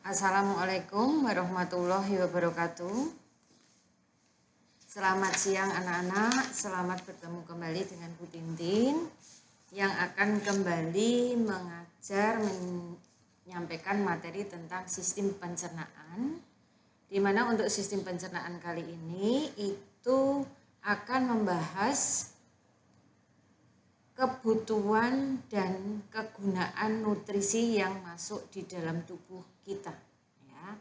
Assalamualaikum warahmatullahi wabarakatuh. Selamat siang anak-anak, selamat bertemu kembali dengan Bu Tintin yang akan kembali mengajar menyampaikan materi tentang sistem pencernaan, di mana untuk sistem pencernaan kali ini itu akan membahas kebutuhan dan kegunaan nutrisi yang masuk di dalam tubuh kita ya.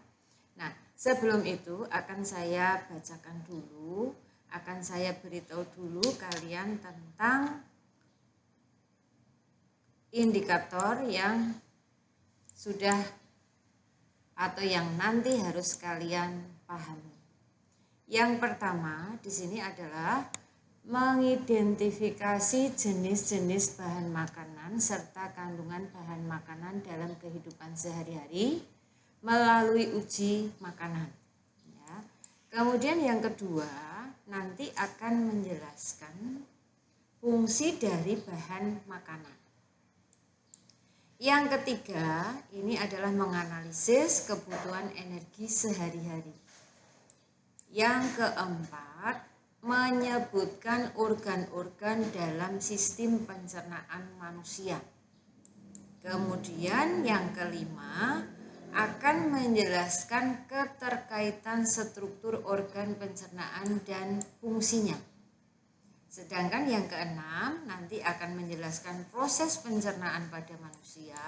Nah, sebelum itu akan saya bacakan dulu, akan saya beritahu dulu kalian tentang indikator yang sudah atau yang nanti harus kalian pahami. Yang pertama di sini adalah mengidentifikasi jenis-jenis bahan makanan serta kandungan bahan makanan dalam kehidupan sehari-hari melalui uji makanan. Ya. Kemudian yang kedua, nanti akan menjelaskan fungsi dari bahan makanan. Yang ketiga, ini adalah menganalisis kebutuhan energi sehari-hari. Yang keempat, menyebutkan organ-organ dalam sistem pencernaan manusia. Kemudian yang kelima akan menjelaskan keterkaitan struktur organ pencernaan dan fungsinya. Sedangkan yang keenam nanti akan menjelaskan proses pencernaan pada manusia.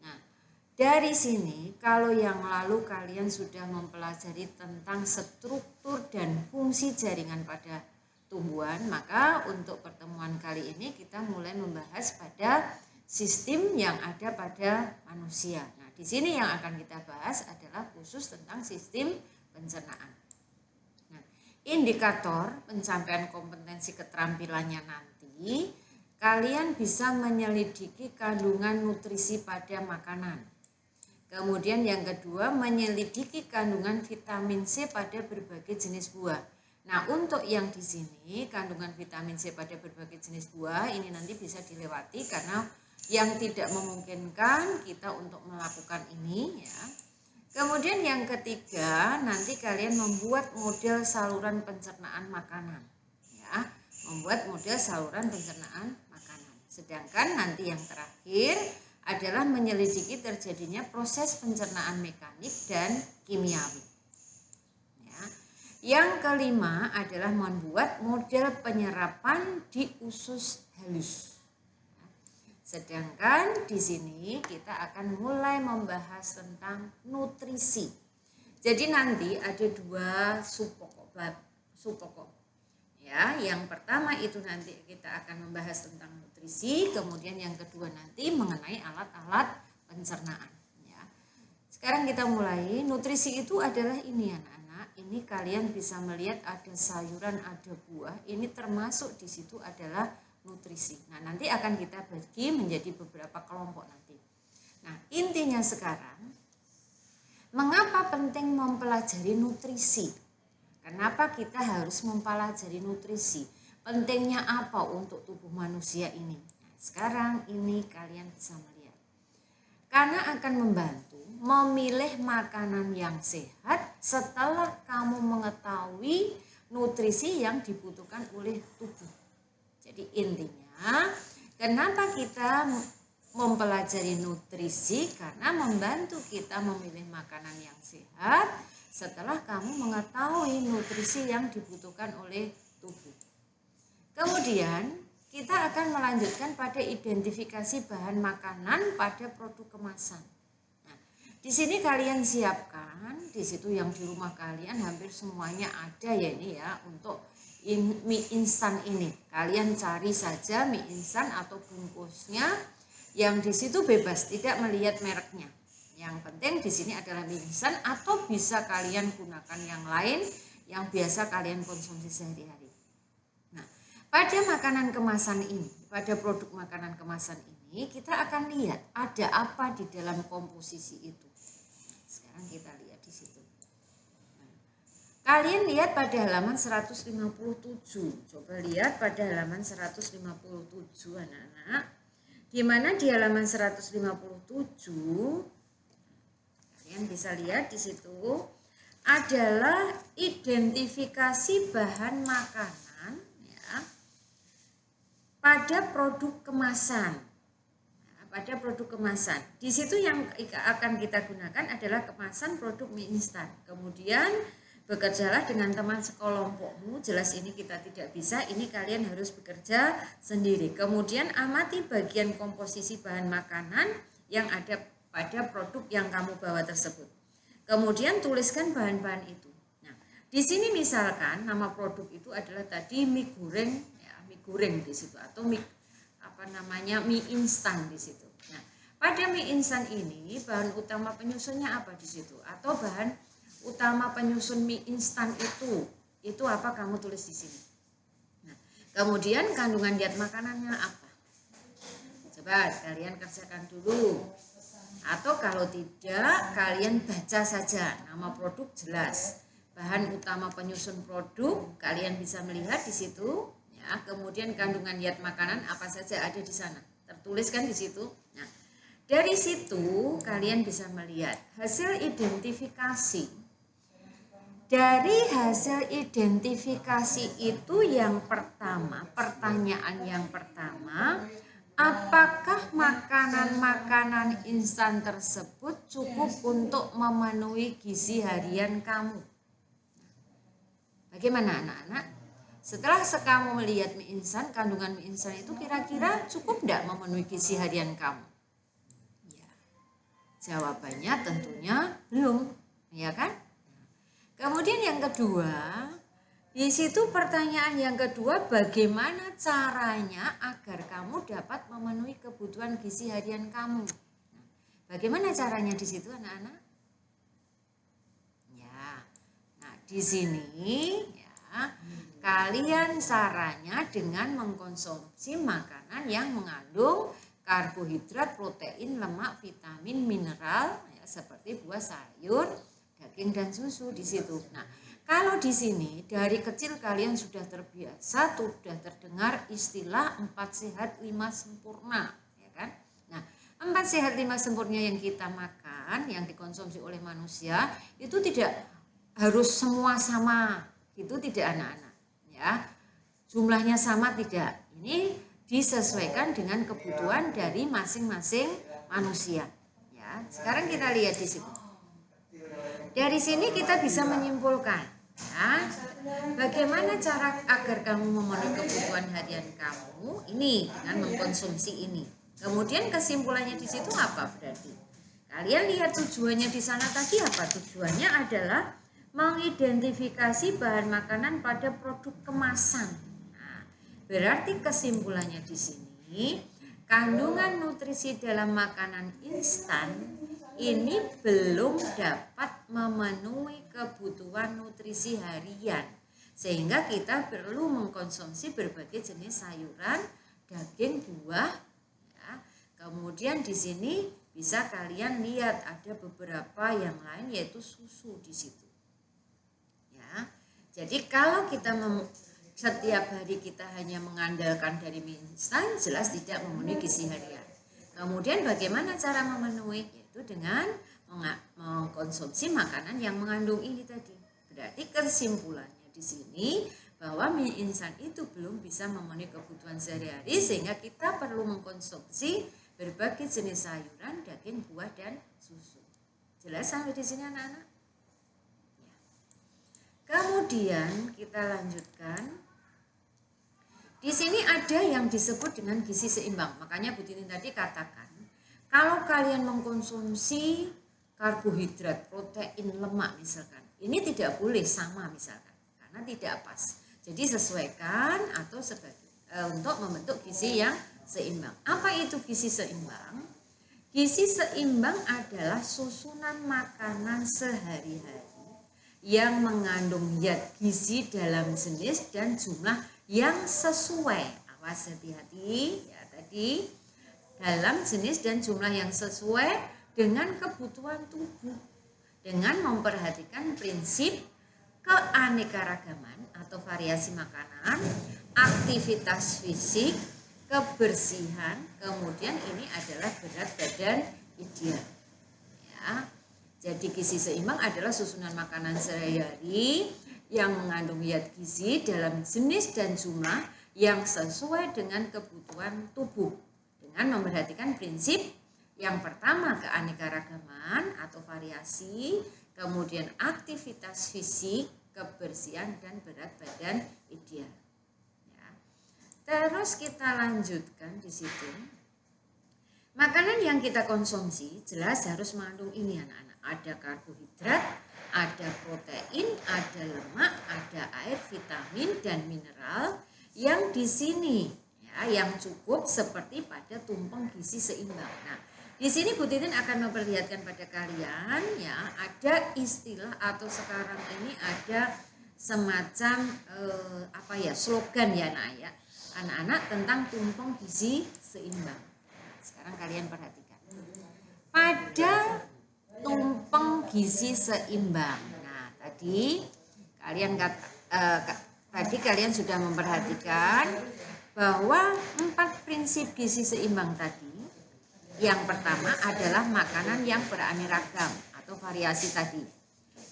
Nah, dari sini kalau yang lalu kalian sudah mempelajari tentang struktur dan fungsi jaringan pada tumbuhan, maka untuk pertemuan kali ini kita mulai membahas pada sistem yang ada pada manusia. Nah, di sini yang akan kita bahas adalah khusus tentang sistem pencernaan. Nah, indikator pencapaian kompetensi keterampilannya nanti kalian bisa menyelidiki kandungan nutrisi pada makanan. Kemudian yang kedua, menyelidiki kandungan vitamin C pada berbagai jenis buah. Nah, untuk yang di sini kandungan vitamin C pada berbagai jenis buah ini nanti bisa dilewati karena yang tidak memungkinkan kita untuk melakukan ini ya. Kemudian yang ketiga, nanti kalian membuat model saluran pencernaan makanan ya, membuat model saluran pencernaan makanan. Sedangkan nanti yang terakhir adalah menyelidiki terjadinya proses pencernaan mekanik dan kimiawi. Ya. Yang kelima adalah membuat model penyerapan di usus halus. Ya. Sedangkan di sini kita akan mulai membahas tentang nutrisi. Jadi nanti ada dua subpokok. Ya, yang pertama itu nanti kita akan membahas tentang nutrisi, kemudian yang kedua nanti mengenai alat-alat pencernaan. Ya. Sekarang kita mulai. Nutrisi itu adalah ini anak-anak. Ini kalian bisa melihat ada sayuran, ada buah. Ini termasuk di situ adalah nutrisi. Nah, nanti akan kita bagi menjadi beberapa kelompok nanti. Nah, intinya sekarang, mengapa penting mempelajari nutrisi? Kenapa kita harus mempelajari nutrisi? Pentingnya apa untuk tubuh manusia ini? Nah, sekarang ini kalian bisa melihat. Karena akan membantu memilih makanan yang sehat setelah kamu mengetahui nutrisi yang dibutuhkan oleh tubuh. Jadi intinya, kenapa kita mempelajari nutrisi? Karena membantu kita memilih makanan yang sehat setelah kamu mengetahui nutrisi yang dibutuhkan oleh tubuh. Kemudian kita akan melanjutkan pada identifikasi bahan makanan pada produk kemasan. Nah, di sini kalian siapkan, di situ yang di rumah kalian hampir semuanya ada ya ini ya untuk mie instan ini. Kalian cari saja mie instan atau bungkusnya yang di situ bebas, tidak melihat mereknya. Yang penting di sini adalah mie instan atau bisa kalian gunakan yang lain yang biasa kalian konsumsi sehari-hari. Nah, pada makanan kemasan ini, pada produk makanan kemasan ini kita akan lihat ada apa di dalam komposisi itu. Sekarang kita lihat di situ. Nah, kalian lihat pada halaman 157. Coba lihat pada halaman 157 anak-anak. Di mana di halaman 157 Kalian bisa lihat di situ adalah identifikasi bahan makanan ya, pada produk kemasan. Nah, pada produk kemasan. Di situ yang akan kita gunakan adalah kemasan produk mie instan. Kemudian bekerjalah dengan teman sekelompokmu. Jelas ini kita tidak bisa, ini kalian harus bekerja sendiri. Kemudian amati bagian komposisi bahan makanan yang ada pada produk yang kamu bawa tersebut. Kemudian tuliskan bahan-bahan itu. Nah, di sini misalkan nama produk itu adalah tadi mie goreng, ya, mie goreng di situ atau mie mie instan di situ. Nah, pada mie instan ini bahan utama penyusunnya apa di situ? Atau bahan utama penyusun mie instan itu apa kamu tulis di sini. Nah, kemudian kandungan zat makanannya apa? Coba kalian kerjakan dulu. Atau kalau tidak, kalian baca saja nama produk jelas. Bahan utama penyusun produk kalian bisa melihat di situ. Ya, kemudian kandungan zat makanan apa saja ada di sana. Tertulis kan di situ. Nah, dari situ kalian bisa melihat hasil identifikasi. Dari hasil identifikasi itu yang pertama, pertanyaan yang pertama, apakah makanan-makanan instan tersebut cukup untuk memenuhi gizi harian kamu? Bagaimana anak-anak? Setelah kamu melihat mie instan, kandungan mie instan itu kira-kira cukup tidak memenuhi gizi harian kamu? Ya, jawabannya tentunya belum, ya kan? Kemudian yang kedua, di situ pertanyaan yang kedua, bagaimana caranya agar kamu dapat memenuhi kebutuhan gizi harian kamu? Nah, bagaimana caranya di situ anak-anak? Ya, nah di sini ya kalian caranya dengan mengkonsumsi makanan yang mengandung karbohidrat, protein, lemak, vitamin, mineral ya, seperti buah, sayur, daging dan susu di situ. Nah, kalau di sini dari kecil kalian sudah terbiasa, sudah terdengar istilah 4 sehat 5 sempurna, ya kan? Nah, 4 sehat 5 sempurna yang kita makan, yang dikonsumsi oleh manusia, itu tidak harus semua sama, itu tidak anak-anak, ya. Jumlahnya sama tidak. Ini disesuaikan dengan kebutuhan dari masing-masing manusia, ya. Sekarang kita lihat di situ. Dari sini kita bisa menyimpulkan ya, bagaimana cara agar kamu memenuhi kebutuhan harian kamu ini dengan mengkonsumsi ini. Kemudian kesimpulannya di situ apa berarti? Kalian lihat tujuannya di sana tadi apa? Tujuannya adalah mengidentifikasi bahan makanan pada produk kemasan. Nah, berarti kesimpulannya di sini kandungan nutrisi dalam makanan instan ini belum dapat memenuhi kebutuhan nutrisi harian, sehingga kita perlu mengkonsumsi berbagai jenis sayuran, daging, buah. Ya. Kemudian di sini bisa kalian lihat ada beberapa yang lain yaitu susu di situ. Ya, jadi kalau kita setiap hari kita hanya mengandalkan dari mie instan, jelas tidak memenuhi gizi harian. Kemudian bagaimana cara memenuhi? Itu dengan mengkonsumsi makanan yang mengandung ini tadi. Berarti kesimpulannya di sini bahwa mie instan itu belum bisa memenuhi kebutuhan sehari-hari, sehingga kita perlu mengkonsumsi berbagai jenis sayuran, daging, buah, dan susu. Jelas sampai di sini anak-anak? Ya. Kemudian kita lanjutkan. Di sini ada yang disebut dengan gizi seimbang. Makanya Bu Tini tadi katakan, kalau kalian mengkonsumsi karbohidrat, protein, lemak misalkan, ini tidak boleh sama misalkan, karena tidak pas. Jadi sesuaikan atau untuk membentuk gizi yang seimbang. Apa itu gizi seimbang? Gizi seimbang adalah susunan makanan sehari-hari yang mengandung zat gizi dalam jenis dan jumlah yang sesuai. Awas hati-hati ya tadi. Dalam jenis dan jumlah yang sesuai dengan kebutuhan tubuh, dengan memperhatikan prinsip keanekaragaman atau variasi makanan, aktivitas fisik, kebersihan, kemudian ini adalah berat badan ideal. Ya. Jadi gizi seimbang adalah susunan makanan sehari-hari yang mengandung zat gizi dalam jenis dan jumlah yang sesuai dengan kebutuhan tubuh dengan memperhatikan prinsip yang pertama keanekaragaman atau variasi, kemudian aktivitas fisik, kebersihan dan berat badan ideal. Ya. Terus kita lanjutkan di situ. Makanan yang kita konsumsi jelas harus mengandung ini anak-anak. Ada karbohidrat, ada protein, ada lemak, ada air, vitamin dan mineral yang di sini ya, yang cukup seperti pada tumpeng gizi seimbang. Nah, di sini Bu Titin akan memperlihatkan pada kalian ya, ada istilah atau sekarang ini ada semacam slogan ya anak-anak tentang tumpeng gizi seimbang. Sekarang kalian perhatikan. Pada tumpeng gizi seimbang. Nah, tadi kalian sudah memperhatikan bahwa 4 prinsip gizi seimbang tadi. Yang pertama adalah makanan yang beraneka ragam atau variasi tadi.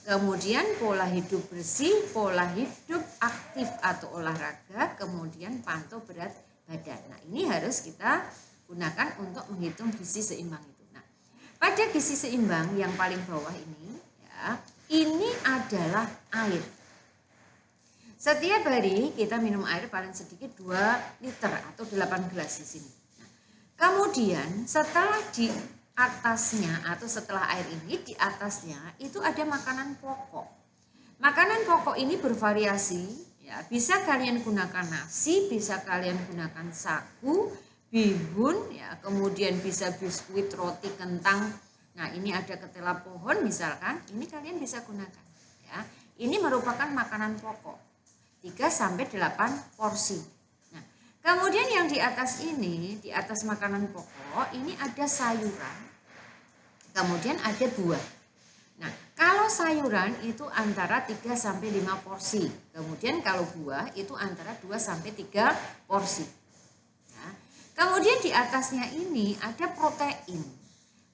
Kemudian pola hidup bersih, pola hidup aktif atau olahraga, kemudian pantau berat badan. Nah, ini harus kita gunakan untuk menghitung gizi seimbang itu. Nah, pada gizi seimbang yang paling bawah ini ya, ini adalah air. Setiap hari kita minum air paling sedikit 2 liter atau 8 gelas di sini. Nah, kemudian setelah di atasnya atau setelah air ini di atasnya itu ada makanan pokok. Makanan pokok ini bervariasi ya, bisa kalian gunakan nasi, bisa kalian gunakan sagu, bihun ya, kemudian bisa biskuit, roti, kentang. Nah, ini ada ketela pohon misalkan, ini kalian bisa gunakan ya. Ini merupakan makanan pokok 3-8 porsi. Nah, kemudian yang di atas ini, di atas makanan pokok ini ada sayuran. Kemudian ada buah. Nah, kalau sayuran itu antara 3-5 porsi. Kemudian kalau buah itu antara 2-3 porsi. Kemudian di atasnya ini ada protein.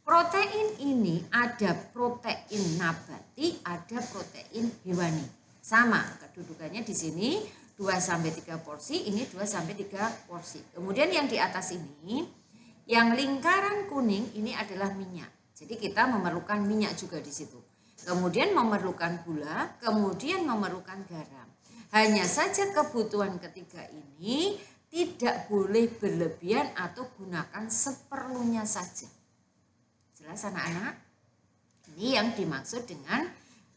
Protein ini ada protein nabati, ada protein hewani. Sama kedudukannya di sini 2-3 porsi, ini 2-3 porsi. Kemudian yang di atas ini, yang lingkaran kuning ini adalah minyak. Jadi kita memerlukan minyak juga di situ. Kemudian memerlukan gula, kemudian memerlukan garam. Hanya saja kebutuhan ketiga ini tidak boleh berlebihan atau gunakan seperlunya saja. Jelas anak-anak? Ini yang dimaksud dengan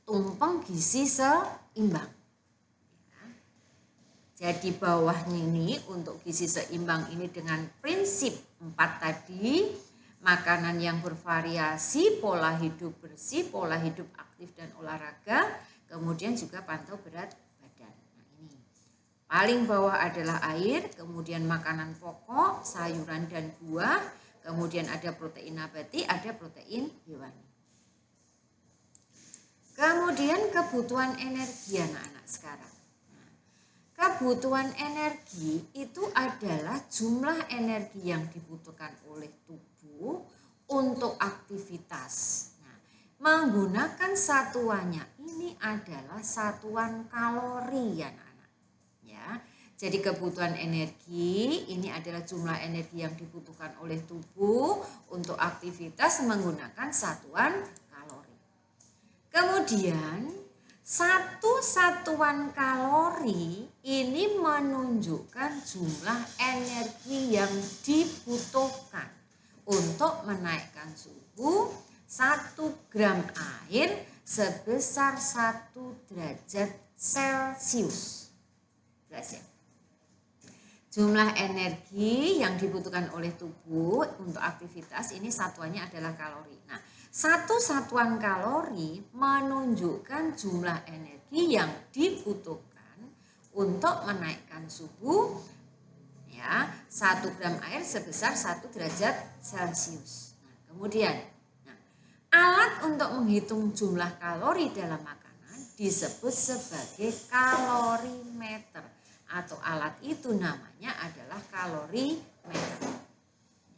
tumpeng gizi seimbang. Ya. Jadi bawahnya ini untuk gizi seimbang ini dengan prinsip 4 tadi. Makanan yang bervariasi, pola hidup bersih, pola hidup aktif dan olahraga. Kemudian juga pantau berat. Paling bawah adalah air, kemudian makanan pokok, sayuran dan buah, kemudian ada protein nabati, ada protein hewani. Kemudian kebutuhan energi anak-anak sekarang. Nah, kebutuhan energi itu adalah jumlah energi yang dibutuhkan oleh tubuh untuk aktivitas. Nah, menggunakan satuannya ini adalah satuan kalori ya anak. Jadi kebutuhan energi ini adalah jumlah energi yang dibutuhkan oleh tubuh untuk aktivitas menggunakan satuan kalori. Kemudian satu satuan kalori ini menunjukkan jumlah energi yang dibutuhkan untuk menaikkan suhu 1 gram air sebesar 1 derajat Celcius. Jelas ya? Jumlah energi yang dibutuhkan oleh tubuh untuk aktivitas ini satuannya adalah kalori. Nah, satu satuan kalori menunjukkan jumlah energi yang dibutuhkan untuk menaikkan suhu ya 1 gram air sebesar 1 derajat Celcius. Nah, kemudian alat untuk menghitung jumlah kalori dalam makanan disebut sebagai kalorimeter. Atau alat itu namanya adalah kalorimeter.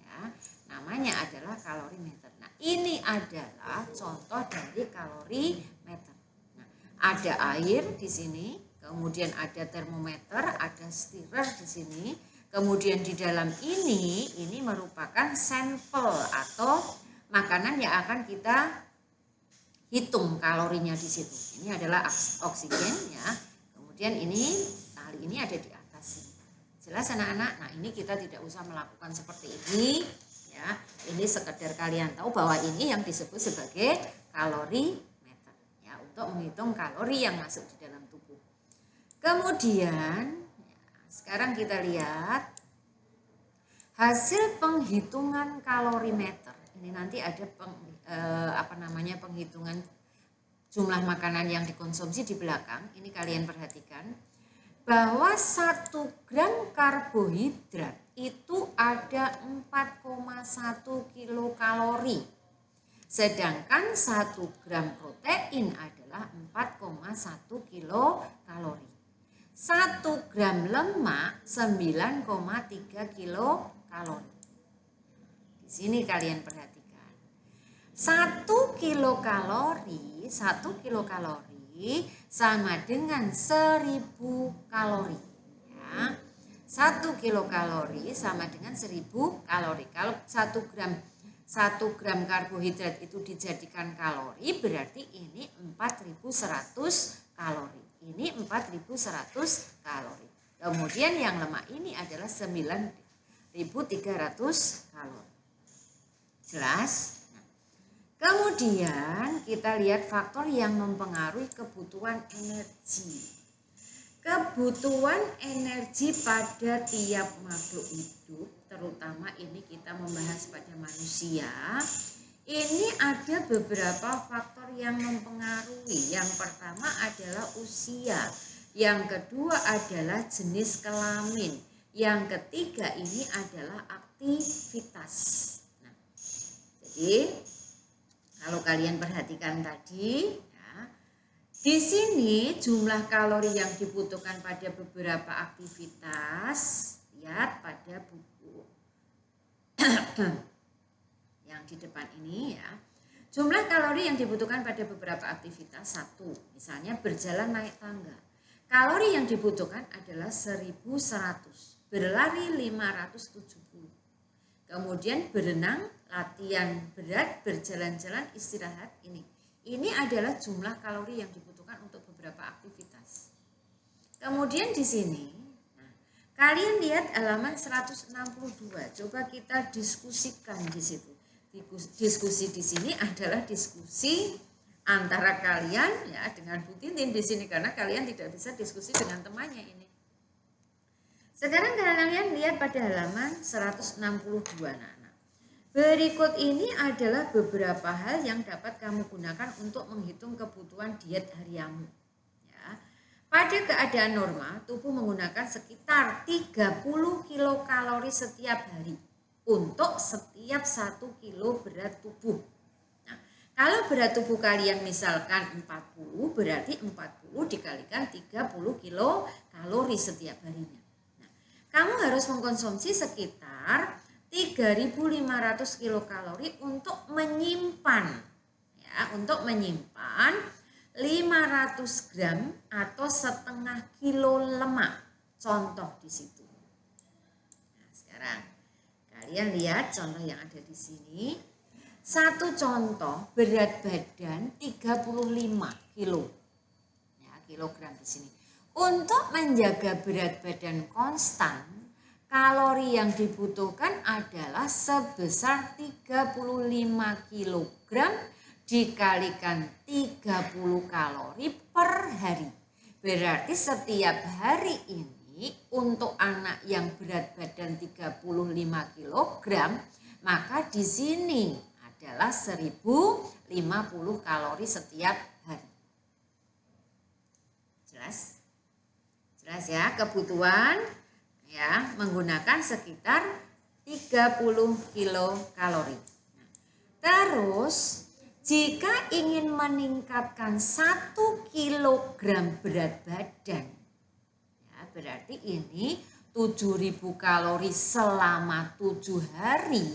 Ya, namanya adalah kalorimeter. Nah, ini adalah contoh dari kalorimeter. Nah, ada air di sini, kemudian ada termometer, ada stirrer di sini. Kemudian di dalam ini merupakan sampel atau makanan yang akan kita hitung kalorinya di situ. Ini adalah oksigen ya. Kemudian ini tali ini ada di atas sini. Jelas anak-anak? Nah, ini kita tidak usah melakukan seperti ini ya. Ini sekedar kalian tahu bahwa ini yang disebut sebagai kalorimeter ya, untuk menghitung kalori yang masuk di dalam tubuh. Kemudian sekarang kita lihat hasil penghitungan kalorimeter. Ini nanti ada penghitungan jumlah makanan yang dikonsumsi di belakang. Ini kalian perhatikan bahwa 1 gram karbohidrat itu ada 4,1 kilokalori. Sedangkan 1 gram protein adalah 4,1 kilokalori. 1 gram lemak 9,3 kilokalori. Di sini kalian perhatikan. 1 kilokalori sama dengan 1000 kalori. Ya. 1 kilokalori sama dengan 1000 kalori. Kalau 1 gram karbohidrat itu dijadikan kalori, berarti ini 4100 kalori. Ini 4100 kalori. Kemudian yang lemak ini adalah 9300 kalori. Jelas? Nah, kemudian kita lihat faktor yang mempengaruhi kebutuhan energi. Kebutuhan energi pada tiap makhluk hidup, terutama ini kita membahas pada manusia. Ini ada beberapa faktor yang mempengaruhi. Yang pertama adalah usia, yang kedua adalah jenis kelamin, yang ketiga ini adalah aktivitas. Nah, jadi kalau kalian perhatikan tadi, ya, di sini jumlah kalori yang dibutuhkan pada beberapa aktivitas, lihat pada buku yang di depan ini ya. Jumlah kalori yang dibutuhkan pada beberapa aktivitas, 1, misalnya berjalan naik tangga. Kalori yang dibutuhkan adalah 1100, berlari 570. Kemudian berenang, latihan berat, berjalan-jalan, istirahat ini. Ini adalah jumlah kalori yang dibutuhkan untuk beberapa aktivitas. Kemudian di sini kalian lihat halaman 162. Coba kita diskusikan di situ. Diskusi di sini adalah diskusi antara kalian ya dengan Bu Tintin di sini, karena kalian tidak bisa diskusi dengan temannya ini. Sekarang kalian lihat pada halaman 162 anak-anak. Berikut ini adalah beberapa hal yang dapat kamu gunakan untuk menghitung kebutuhan diet harianmu. Pada keadaan normal, tubuh menggunakan sekitar 30 kilokalori setiap hari untuk setiap 1 kilo berat tubuh. Nah, kalau berat tubuh kalian misalkan 40, berarti 40 dikalikan 30 kilokalori setiap harinya. Nah, kamu harus mengkonsumsi sekitar 3.500 kilokalori untuk menyimpan, ya, 500 gram atau setengah kilo lemak. Contoh di situ. Nah, sekarang kalian lihat contoh yang ada di sini. Satu contoh berat badan 35 kilo. Ya, kilogram di sini. Untuk menjaga berat badan konstan, kalori yang dibutuhkan adalah sebesar 35 kilogram dikalikan 30 kalori per hari. Berarti setiap hari ini untuk anak yang berat badan 35 kg, maka di sini adalah 1050 kalori setiap hari. Jelas? Jelas ya, kebutuhan ya menggunakan sekitar 30 kilokalori. Nah, terus jika ingin meningkatkan 1 kilogram berat badan, ya, berarti ini 7.000 kalori selama 7 hari,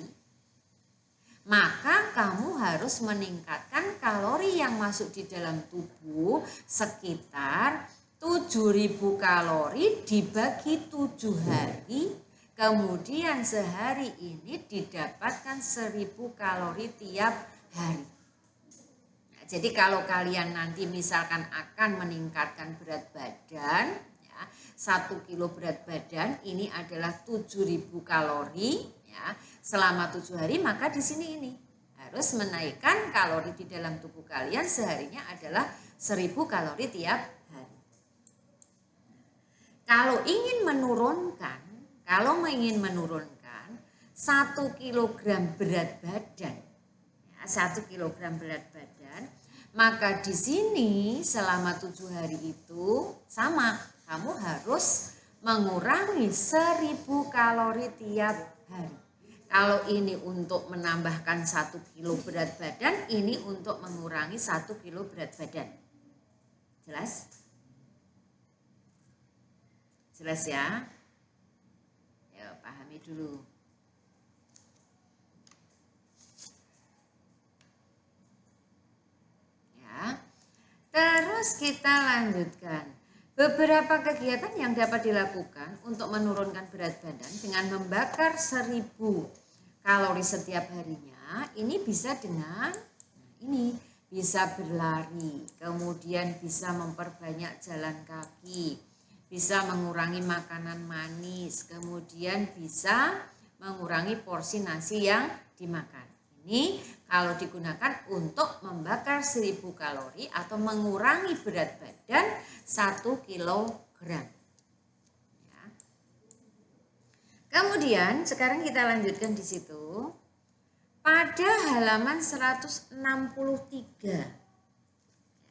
maka kamu harus meningkatkan kalori yang masuk di dalam tubuh sekitar 7.000 kalori dibagi 7 hari, kemudian sehari ini didapatkan 1.000 kalori tiap hari. Nah, jadi kalau kalian nanti misalkan akan meningkatkan berat badan, ya, 1 kilo berat badan ini adalah 7.000 kalori, ya, selama 7 hari, maka di sini ini harus menaikkan kalori di dalam tubuh kalian seharinya adalah 1.000 kalori tiap hari. Kalau ingin menurunkan 1 kilogram berat badan, ya, 1 kilogram berat badan, maka di sini selama 7 hari itu sama, kamu harus mengurangi 1.000 kalori tiap hari. Kalau ini untuk menambahkan 1 kilo berat badan, ini untuk mengurangi 1 kilo berat badan. Jelas? Jelas ya? Ya, pahami dulu. Ya. Terus kita lanjutkan. Beberapa kegiatan yang dapat dilakukan untuk menurunkan berat badan dengan membakar 1.000 kalori setiap harinya. Ini bisa dengan ini bisa berlari, kemudian bisa memperbanyak jalan kaki, bisa mengurangi makanan manis, kemudian bisa mengurangi porsi nasi yang dimakan. Ini kalau digunakan untuk membakar 1.000 kalori atau mengurangi berat badan 1 kilogram. Ya. Kemudian sekarang kita lanjutkan di situ. Pada halaman 163.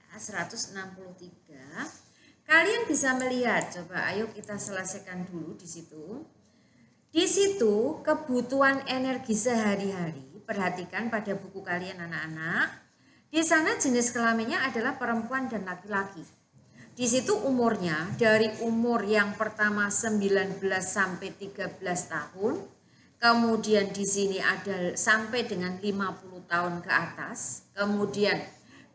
Ya, 163. Kalian bisa melihat, coba ayo kita selesaikan dulu di situ. Di situ kebutuhan energi sehari-hari. Perhatikan pada buku kalian anak-anak. Di sana jenis kelaminnya adalah perempuan dan laki-laki. Di situ umurnya dari umur yang pertama 19 sampai 13 tahun. Kemudian di sini ada sampai dengan 50 tahun ke atas. Kemudian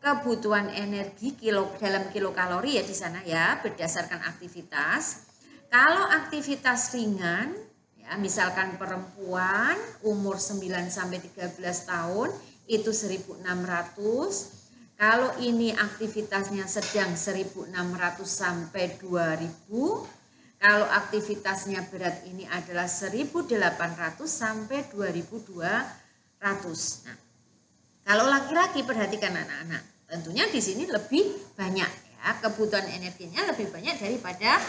kebutuhan energi dalam kilokalori ya di sana ya berdasarkan aktivitas. Kalau aktivitas ringan, ya, misalkan perempuan umur 9 sampai 13 tahun itu 1.600. Kalau ini aktivitasnya sedang 1.600 sampai 2.000. Kalau aktivitasnya berat ini adalah 1.800 sampai 2.200. Nah, kalau laki-laki perhatikan anak-anak, tentunya di sini lebih banyak ya, kebutuhan energinya lebih banyak daripada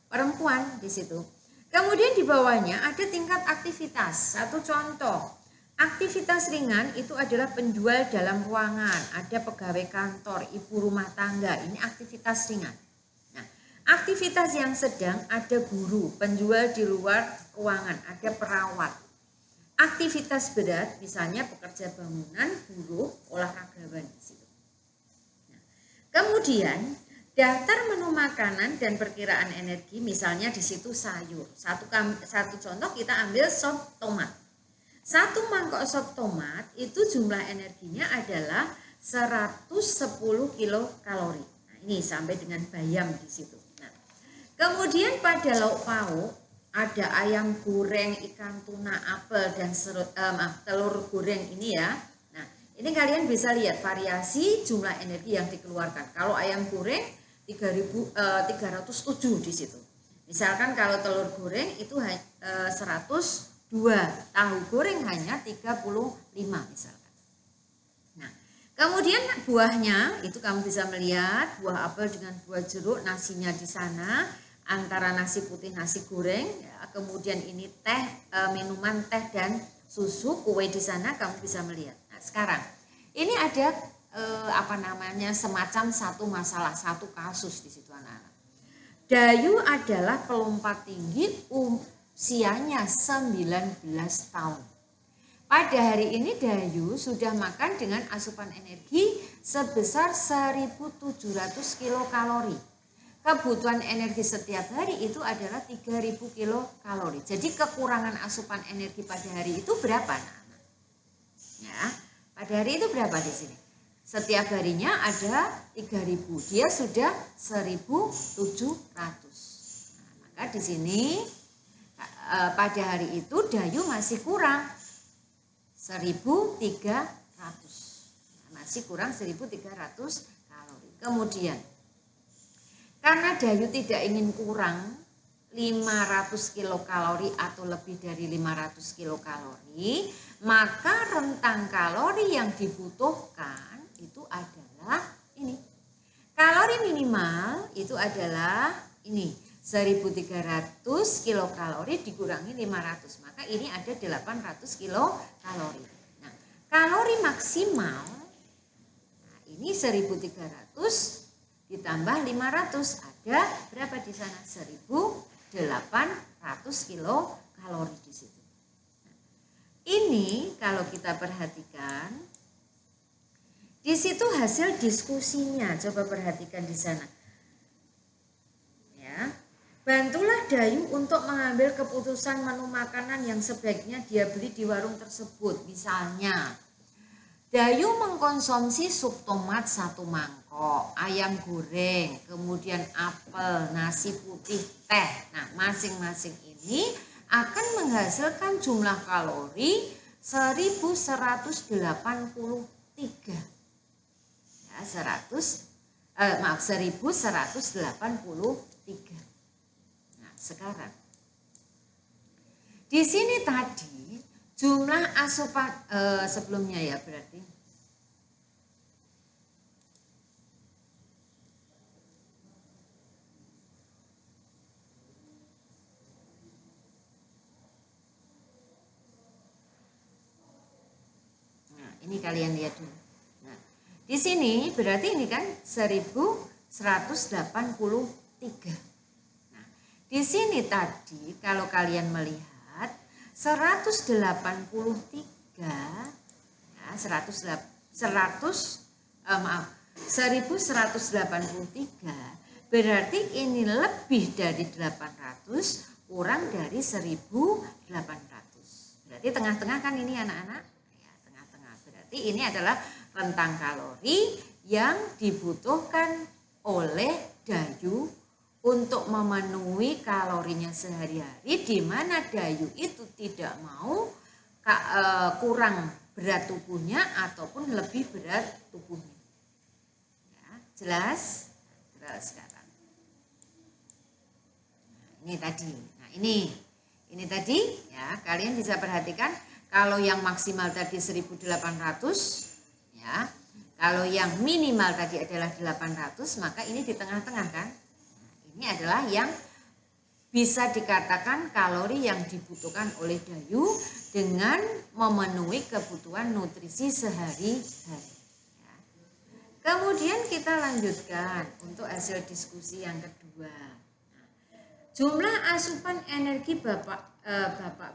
perempuan di situ. Kemudian di bawahnya ada tingkat aktivitas. Satu contoh, aktivitas ringan itu adalah penjual dalam ruangan, ada pegawai kantor, ibu rumah tangga, ini aktivitas ringan. Nah, aktivitas yang sedang ada guru, penjual di luar ruangan, ada perawat. Aktivitas berat misalnya pekerja bangunan, buruh, olahragawan di situ. Nah, kemudian daftar menu makanan dan perkiraan energi, misalnya di situ sayur. Satu contoh kita ambil sop tomat. 1 mangkok sop tomat itu jumlah energinya adalah 110 kilokalori. Nah, ini sampai dengan bayam di situ. Nah, kemudian pada lauk pauk ada ayam goreng, ikan tuna, apel dan telur goreng ini ya. Nah, ini kalian bisa lihat variasi jumlah energi yang dikeluarkan. Kalau ayam goreng 307 di situ. Misalkan kalau telur goreng itu 102, tahu goreng hanya 35 misalkan. Nah, kemudian buahnya itu kamu bisa melihat buah apel dengan buah jeruk, nasinya di sana antara nasi putih nasi goreng, ya, kemudian ini teh, minuman teh dan susu, kue di sana kamu bisa melihat. Nah, sekarang ini ada semacam satu masalah, satu kasus di situ anak-anak. Dayu adalah pelompat tinggi usianya 19 tahun. Pada hari ini Dayu sudah makan dengan asupan energi sebesar 1.700 kilokalori. Kebutuhan energi setiap hari itu adalah 3.000 kilokalori. Jadi kekurangan asupan energi pada hari itu berapa anak-anak? Ya. Pada hari itu berapa di sini? Setiap harinya ada 3.000. Dia sudah 1.700. Nah, maka di sini pada hari itu Dayu masih kurang 1.300. Masih kurang 1.300 kalori. Kemudian karena Dayu tidak ingin kurang 500 kilokalori atau lebih dari 500 kilokalori, maka rentang kalori yang dibutuhkan itu adalah ini. Kalori minimal itu adalah ini 1.300 kilokalori dikurangi 500, maka ini ada 800 kilokalori. Nah, kalori maksimal, nah ini 1.300 ditambah 500, ada berapa di sana? 1.800 kilokalori di situ. Nah, ini kalau kita perhatikan, di situ hasil diskusinya. Coba perhatikan di sana. Ya, bantulah Dayu untuk mengambil keputusan menu makanan yang sebaiknya dia beli di warung tersebut. Misalnya, Dayu mengkonsumsi sup tomat 1 mangkok, ayam goreng, kemudian apel, nasi putih, teh. Nah, masing-masing ini akan menghasilkan jumlah kalori 1183. Ya, 1183. Nah, sekarang di sini tadi jumlah asupan sebelumnya ya berarti. Nah, ini kalian lihat dulu. Nah, di sini berarti ini kan 1183. Nah, di sini tadi kalau kalian melihat 1183 ya, 1183 berarti ini lebih dari 800 kurang dari 1.800. Berarti tengah-tengah kan ini anak-anak? Ya, tengah-tengah. Berarti ini adalah rentang kalori yang dibutuhkan oleh Dayu untuk memenuhi kalorinya sehari-hari, di mana Dayu itu tidak mau kurang berat tubuhnya ataupun lebih berat tubuhnya. Ya, jelas? Jelas sekarang. Nah, ini tadi. Nah, ini tadi ya, kalian bisa perhatikan kalau yang maksimal tadi 1.800 ya. Kalau yang minimal tadi adalah 800, maka ini di tengah-tengah kan? Ini adalah yang bisa dikatakan kalori yang dibutuhkan oleh Dayu dengan memenuhi kebutuhan nutrisi sehari-hari. Ya. Kemudian kita lanjutkan untuk hasil diskusi yang kedua. Nah, jumlah asupan energi Bapak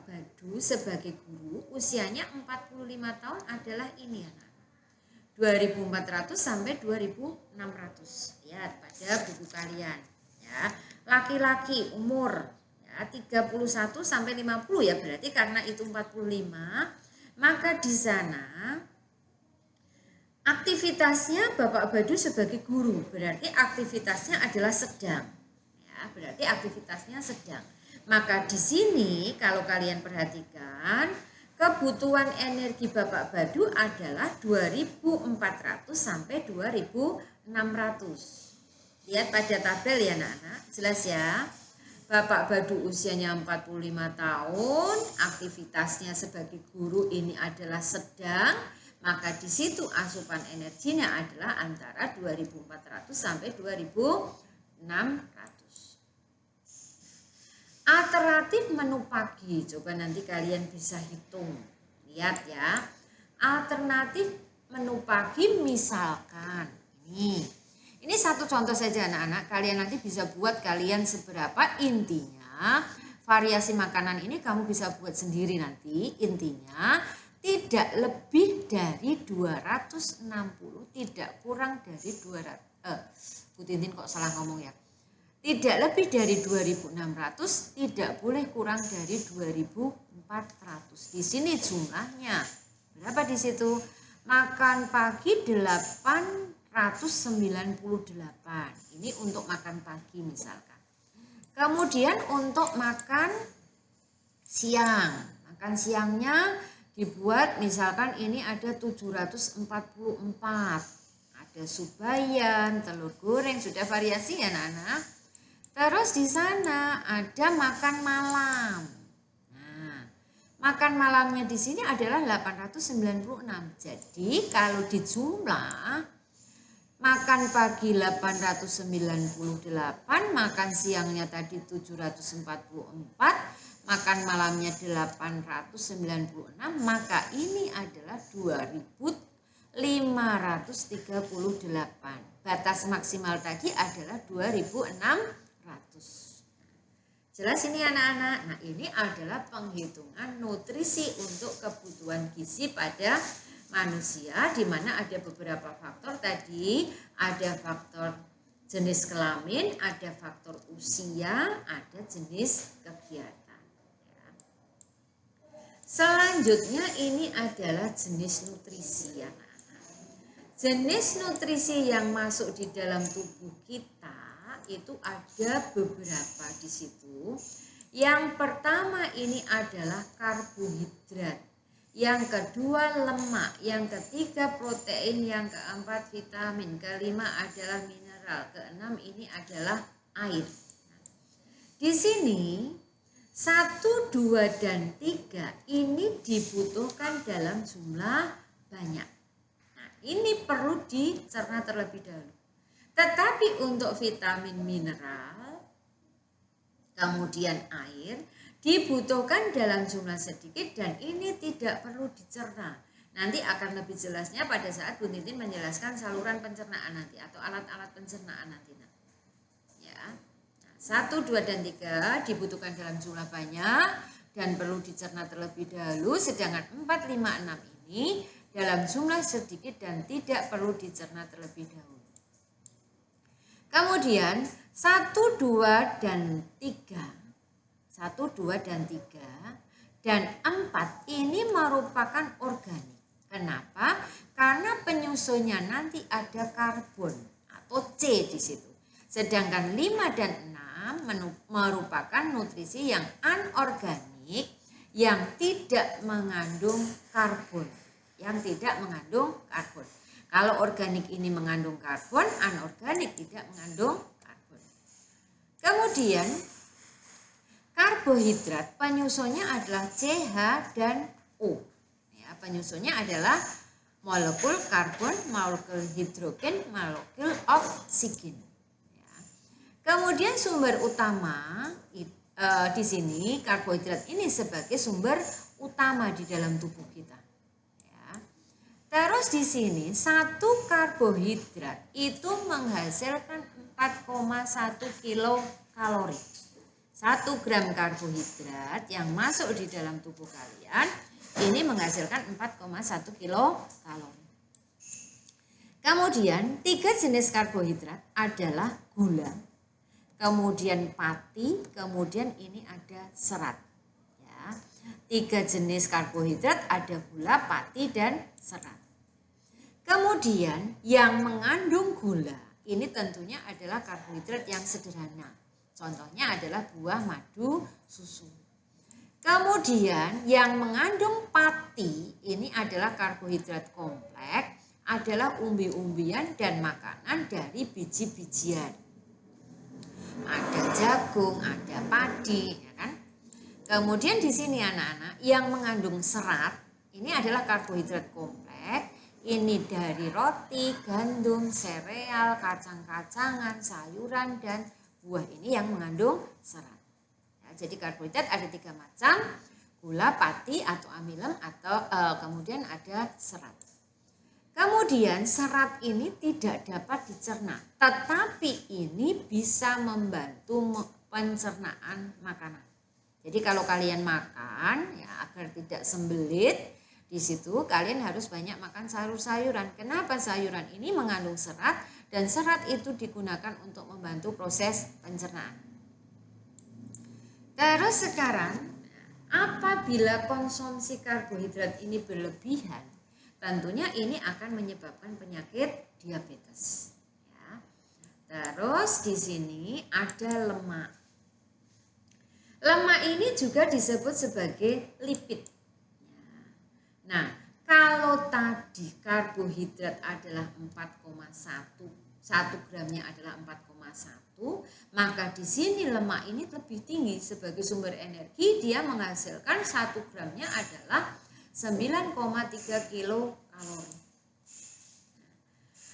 Badu sebagai guru usianya 45 tahun adalah ini anak. 2.400 sampai 2.600. Lihat pada buku kalian. Ya, laki-laki umur ya 31 sampai 50 ya, berarti karena itu 45, maka di sana aktivitasnya Bapak Badu sebagai guru, berarti aktivitasnya adalah sedang. Ya, berarti aktivitasnya sedang. Maka di sini kalau kalian perhatikan, kebutuhan energi Bapak Badu adalah 2.400 sampai 2.600. Lihat pada tabel ya anak-anak, jelas ya. Bapak Badu usianya 45 tahun, aktivitasnya sebagai guru ini adalah sedang, maka di situ asupan energinya adalah antara 2.400 sampai 2.600. Alternatif menu pagi, coba nanti kalian bisa hitung. Lihat ya, alternatif menu pagi misalkan ini satu contoh saja anak-anak, kalian nanti bisa buat kalian seberapa, intinya variasi makanan ini kamu bisa buat sendiri nanti, intinya tidak lebih dari 260, tidak kurang dari 200, Bu Tintin kok salah ngomong ya, tidak lebih dari 2.600, tidak boleh kurang dari 2.400. Di sini jumlahnya berapa di situ? makan pagi 898. Ini untuk makan pagi misalkan. Kemudian untuk makan siang. Makan siangnya dibuat misalkan ini ada 744. Ada subayan, telur goreng, sudah variasi ya anak-anak. Terus di sana ada makan malam. Makan malamnya di sini adalah 896. Jadi kalau dijumlah makan pagi 898, makan siangnya tadi 744, makan malamnya 896, maka ini adalah 2538. Batas maksimal tadi adalah 2600. Jelas ini anak-anak. Nah, ini adalah penghitungan nutrisi untuk kebutuhan gizi pada manusia, di mana ada beberapa faktor tadi. Ada faktor jenis kelamin, ada faktor usia, ada jenis kegiatan. Selanjutnya ini adalah jenis nutrisi anak-anak. Jenis nutrisi yang masuk di dalam tubuh kita itu ada beberapa di situ. Yang pertama ini adalah karbohidrat, yang kedua lemak, yang ketiga protein, yang keempat vitamin, kelima adalah mineral, keenam ini adalah air. Di sini 1, 2, dan 3 ini dibutuhkan dalam jumlah banyak. Nah, ini perlu dicerna terlebih dahulu. Tetapi untuk vitamin, mineral, kemudian air dibutuhkan dalam jumlah sedikit dan ini tidak perlu dicerna. Nanti akan lebih jelasnya pada saat Bu Titin menjelaskan saluran pencernaan nanti atau alat-alat pencernaan nanti. Ya. 1, 2, dan 3 dibutuhkan dalam jumlah banyak dan perlu dicerna terlebih dahulu, sedangkan 4, 5, 6 ini dalam jumlah sedikit dan tidak perlu dicerna terlebih dahulu. Kemudian 1, 2, dan 3. 1, 2, dan 3 dan 4 ini merupakan organik. Kenapa? Karena penyusunnya nanti ada karbon atau C di situ. Sedangkan 5 dan 6 merupakan nutrisi yang anorganik yang tidak mengandung karbon. Kalau organik ini mengandung karbon, anorganik tidak mengandung karbon. Kemudian karbohidrat penyusunnya adalah CH dan O. Ya, penyusunnya adalah molekul karbon, molekul hidrogen, molekul oksigen. Ya. Kemudian sumber utama di sini karbohidrat ini sebagai sumber utama di dalam tubuh kita. Terus di sini 1 karbohidrat itu menghasilkan 4,1 kilokalori. 1 gram karbohidrat yang masuk di dalam tubuh kalian ini menghasilkan 4,1 kilokalori. Kemudian 3 jenis karbohidrat adalah gula, kemudian pati, kemudian ini ada serat. 3 jenis karbohidrat ada gula, pati, dan serat. Kemudian yang mengandung gula ini tentunya adalah karbohidrat yang sederhana. Contohnya adalah buah, madu, susu. Kemudian yang mengandung pati ini adalah karbohidrat kompleks, adalah umbi-umbian dan makanan dari biji-bijian. Ada jagung, ada padi, ya kan? Kemudian di sini anak-anak yang mengandung serat ini adalah karbohidrat kompleks. Ini dari roti, gandum, sereal, kacang-kacangan, sayuran, dan buah ini yang mengandung serat. Ya, jadi karbohidrat ada 3 macam, gula, pati, atau amilem, atau kemudian ada serat. Kemudian serat ini tidak dapat dicerna, tetapi ini bisa membantu pencernaan makanan. Jadi kalau kalian makan, ya agar tidak sembelit, di situ kalian harus banyak makan sayur-sayuran. Kenapa? Sayuran ini mengandung serat dan serat itu digunakan untuk membantu proses pencernaan. Terus sekarang apabila konsumsi karbohidrat ini berlebihan, tentunya ini akan menyebabkan penyakit diabetes. Ya. Terus di sini ada lemak. Lemak ini juga disebut sebagai lipid. Nah, kalau tadi karbohidrat adalah 4,1, 1 gramnya adalah 4,1, maka di sini lemak ini lebih tinggi sebagai sumber energi. Dia menghasilkan 1 gramnya adalah 9,3 kilokalori.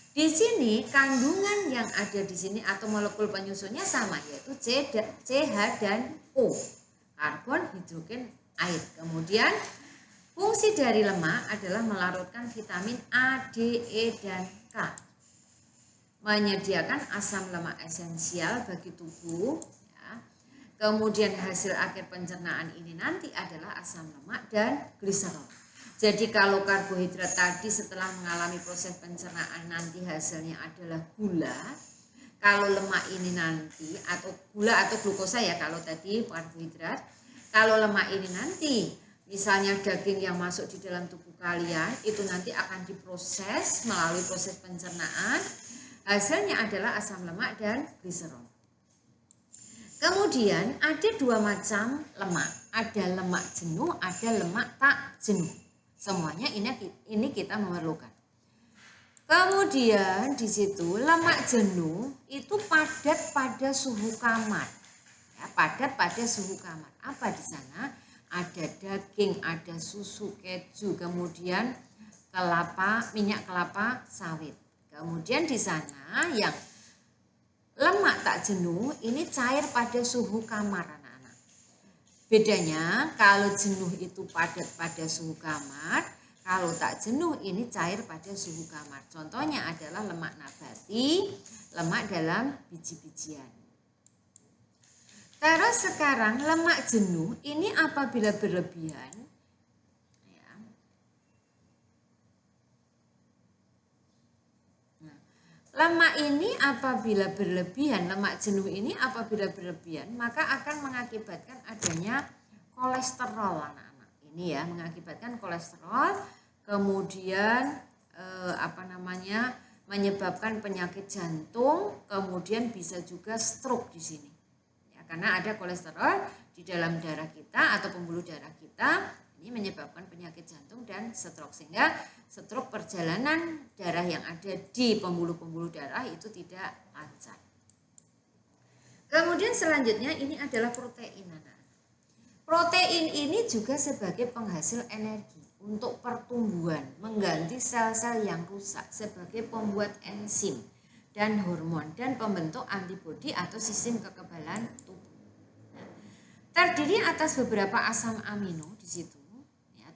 Di sini kandungan yang ada di sini atau molekul penyusunnya sama, yaitu CH dan O, karbon, hidrogen, air. Kemudian fungsi dari lemak adalah melarutkan vitamin A, D, E, dan K, menyediakan asam lemak esensial bagi tubuh. Ya. Kemudian hasil akhir pencernaan ini nanti adalah asam lemak dan gliserol. Jadi kalau karbohidrat tadi setelah mengalami proses pencernaan nanti hasilnya adalah gula. Kalau lemak ini nanti atau gula atau glukosa ya kalau tadi karbohidrat. Kalau lemak ini nanti misalnya daging yang masuk di dalam tubuh kalian itu nanti akan diproses melalui proses pencernaan. Hasilnya adalah asam lemak dan gliserol. Kemudian ada 2 macam lemak. Ada lemak jenuh, ada lemak tak jenuh. Semuanya ini kita memerlukan. Kemudian di situ lemak jenuh itu padat pada suhu kamar. Ya, padat pada suhu kamar. Apa di sana? Ada daging, ada susu, keju, kemudian minyak kelapa sawit. Kemudian di sana yang lemak tak jenuh ini cair pada suhu kamar. Bedanya kalau jenuh itu padat pada suhu kamar, kalau tak jenuh ini cair pada suhu kamar. Contohnya adalah lemak nabati, lemak dalam biji-bijian. Terus sekarang lemak jenuh ini apabila berlebihan, ya. Nah, lemak ini apabila berlebihan, lemak jenuh ini apabila berlebihan, maka akan mengakibatkan adanya kolesterol anak-anak. Ini ya, mengakibatkan kolesterol, kemudian menyebabkan penyakit jantung, kemudian bisa juga stroke di sini. Ya, karena ada kolesterol di dalam darah kita atau pembuluh darah kita, ini menyebabkan penyakit jantung dan stroke, sehingga stroke perjalanan darah yang ada di pembuluh-pembuluh darah itu tidak lancar. Kemudian selanjutnya ini adalah protein. Protein ini juga sebagai penghasil energi untuk pertumbuhan, mengganti sel-sel yang rusak sebagai pembuat enzim dan hormon dan pembentuk antibodi atau sistem kekebalan tubuh. Nah, terdiri atas beberapa asam amino di situ.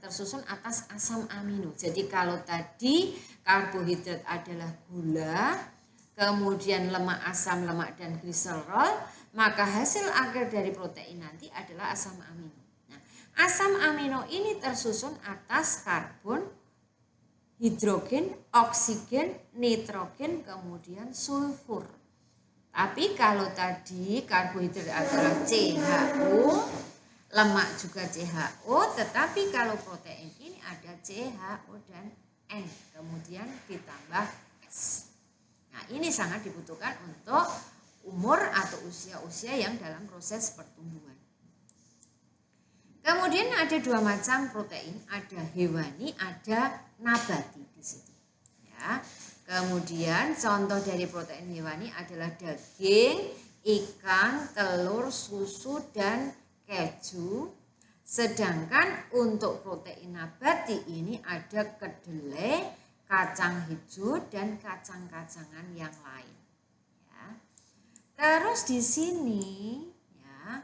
Tersusun atas asam amino. Jadi kalau tadi karbohidrat adalah gula, kemudian lemak, asam lemak, dan gliserol, maka hasil akhir dari protein nanti adalah asam amino. Nah, asam amino ini tersusun atas karbon, hidrogen, oksigen, nitrogen, kemudian sulfur. Tapi kalau tadi karbohidrat adalah CHO, lemak juga CHO, tetapi kalau protein ini ada CHO dan N, kemudian ditambah S. Nah, ini sangat dibutuhkan untuk umur atau usia-usia yang dalam proses pertumbuhan. Kemudian ada 2 macam protein, ada hewani, ada nabati di situ. Ya. Kemudian contoh dari protein hewani adalah daging, ikan, telur, susu, dan keju. Sedangkan untuk protein nabati ini ada kedelai, kacang hijau, dan kacang-kacangan yang lain. Ya. Terus di sini ya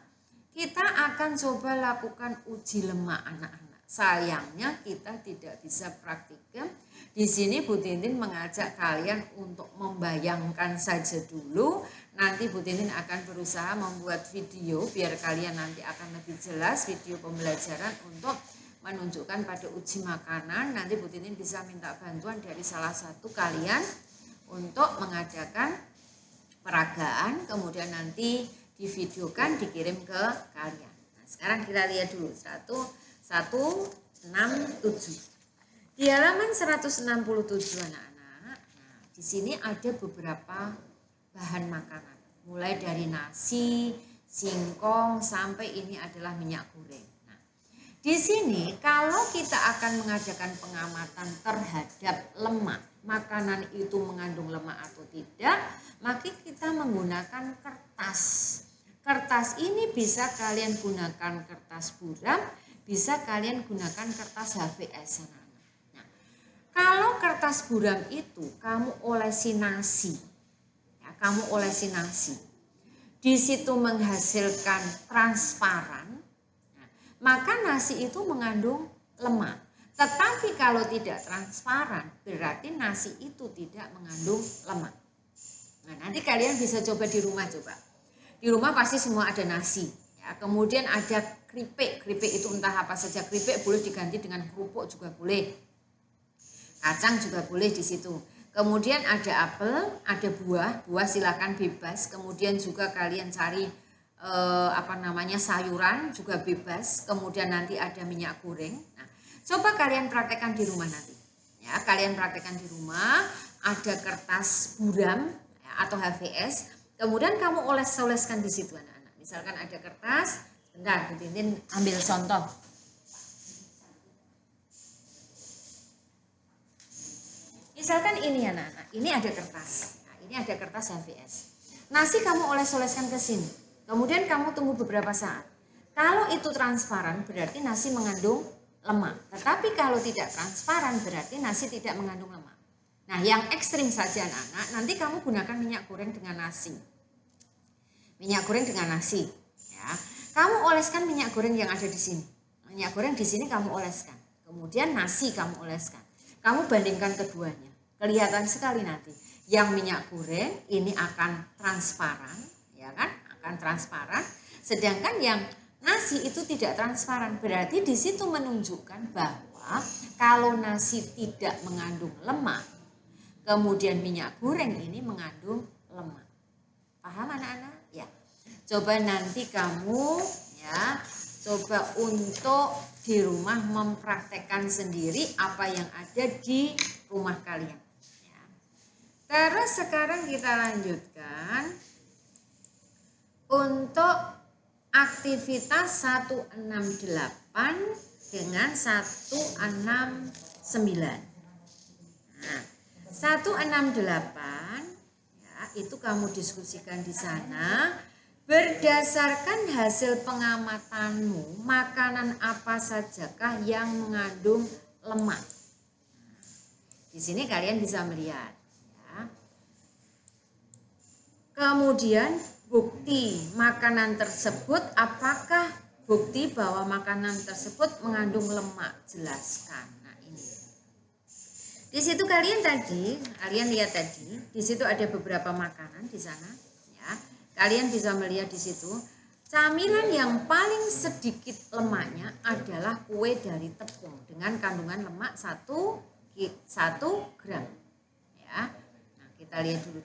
kita akan coba lakukan uji lemak anak-anak. Sayangnya kita tidak bisa praktikum. Di sini Bu Tintin mengajak kalian untuk membayangkan saja dulu. Nanti Bu Tintin akan berusaha membuat video biar kalian nanti akan lebih jelas video pembelajaran untuk menunjukkan pada uji makanan. Nanti Bu Tintin bisa minta bantuan dari salah satu kalian untuk mengadakan peragaan, kemudian nanti divideokan, dikirim ke kalian. Nah, sekarang kita lihat dulu 167. Di halaman 167 anak-anak, nah, di sini ada beberapa bahan makanan. Mulai dari nasi, singkong, sampai ini adalah minyak goreng. Nah, di sini kalau kita akan mengadakan pengamatan terhadap lemak, makanan itu mengandung lemak atau tidak, maka kita menggunakan kertas. Kertas ini bisa kalian gunakan kertas buram, bisa kalian gunakan kertas HVS. Nah, kalau kertas buram itu kamu olesi nasi, ya, kamu olesi nasi, di situ menghasilkan transparan, nah, maka nasi itu mengandung lemak. Tetapi kalau tidak transparan, berarti nasi itu tidak mengandung lemak. Nah, nanti kalian bisa coba di rumah coba. Di rumah pasti semua ada nasi, ya. Kemudian ada keripik, keripik itu entah apa saja, keripik boleh diganti dengan kerupuk juga boleh, kacang juga boleh di situ. Kemudian ada apel, ada buah, buah silakan bebas. Kemudian juga kalian cari sayuran juga bebas. Kemudian nanti ada minyak goreng. Nah, coba kalian praktekkan di rumah nanti. Ya, kalian praktekkan di rumah. Ada kertas buram ya, atau HVS. Kemudian kamu oles-oleskan di situ anak-anak. Misalkan ada kertas, bentar, Bu Tintin ambil contoh. Misalkan ini anak-anak, ini ada kertas. Nah, ini ada kertas HVS. Nasi kamu oles-oleskan ke sini. Kemudian kamu tunggu beberapa saat. Kalau itu transparan berarti nasi mengandung lemak. Tetapi kalau tidak transparan berarti nasi tidak mengandung lemak. Nah, yang ekstrim saja anak-anak, nanti kamu gunakan minyak goreng dengan nasi. Minyak goreng dengan nasi, ya. Kamu oleskan minyak goreng yang ada di sini. Minyak goreng di sini kamu oleskan. Kemudian nasi kamu oleskan. Kamu bandingkan keduanya. Kelihatan sekali nanti. Yang minyak goreng ini akan transparan, ya kan? Akan transparan. Sedangkan yang nasi itu tidak transparan. Berarti di situ menunjukkan bahwa kalau nasi tidak mengandung lemak, kemudian minyak goreng ini mengandung lemak. Paham anak-anak? Ya. Coba nanti kamu ya, coba untuk di rumah mempraktekkan sendiri apa yang ada di rumah kalian. Ya. Terus sekarang kita lanjutkan untuk aktivitas 168 dengan 169. Nah, 168 ya, itu kamu diskusikan di sana. Berdasarkan hasil pengamatanmu, makanan apa sajakah yang mengandung lemak? Di sini kalian bisa melihat. Ya. Kemudian bukti makanan tersebut, apakah bukti bahwa makanan tersebut mengandung lemak? Jelaskan. Nah ini. Di situ kalian lihat tadi, di situ ada beberapa makanan di sana. Ya. Kalian bisa melihat di situ, camilan yang paling sedikit lemaknya adalah kue dari tepung dengan kandungan lemak 1 gram. Ya. Nah, kita lihat dulu